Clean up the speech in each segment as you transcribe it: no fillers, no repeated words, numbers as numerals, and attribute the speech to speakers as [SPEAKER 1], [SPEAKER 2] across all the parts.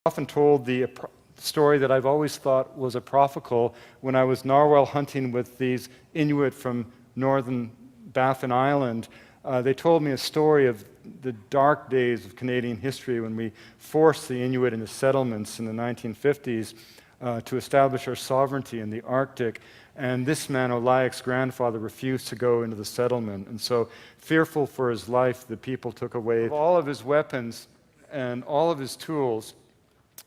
[SPEAKER 1] Often told the story that I've always thought was apocryphal when I was narwhal hunting with these Inuit from northern Baffin Island. They told me a story of the dark days of Canadian history when we forced the Inuit into settlements in the 1950s to establish our sovereignty in the Arctic. And this man, Olayak's grandfather, refused to go into the settlement. And so, fearful for his life, the people took away all of his weapons and all of his tools.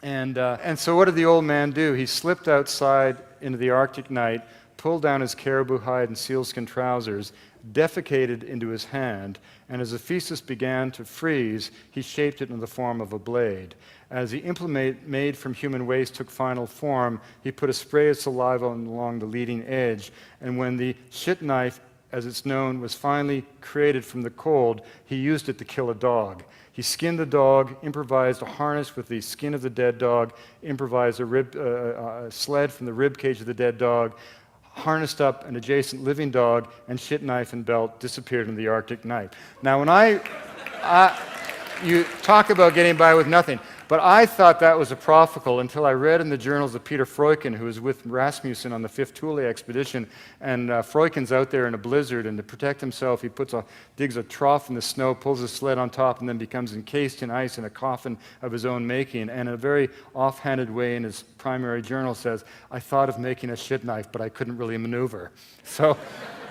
[SPEAKER 1] And so what did the old man do? He slipped outside into the Arctic night, pulled down his caribou hide and sealskin trousers, defecated into his hand, and as the feces began to freeze, he shaped it in the form of a blade. As the implement made from human waste took final form, he put a spray of saliva along the leading edge, and when the shit knife, as it's known, was finally created from the cold, he used it to kill a dog. He skinned the dog, improvised a harness with the skin of the dead dog, improvised a sled from the rib cage of the dead dog, harnessed up an adjacent living dog, and shit knife and belt disappeared in the Arctic night. Now, when you talk about getting by with nothing, but I thought that was apocryphal until I read in the journals of Peter Freuchen, who was with Rasmussen on the 5th Thule expedition, and Freuchen's out there in a blizzard, and to protect himself, he digs a trough in the snow, pulls his sled on top, and then becomes encased in ice in a coffin of his own making, and in a very offhanded way in his primary journal says, "I thought of making a shit knife, but I couldn't really maneuver." So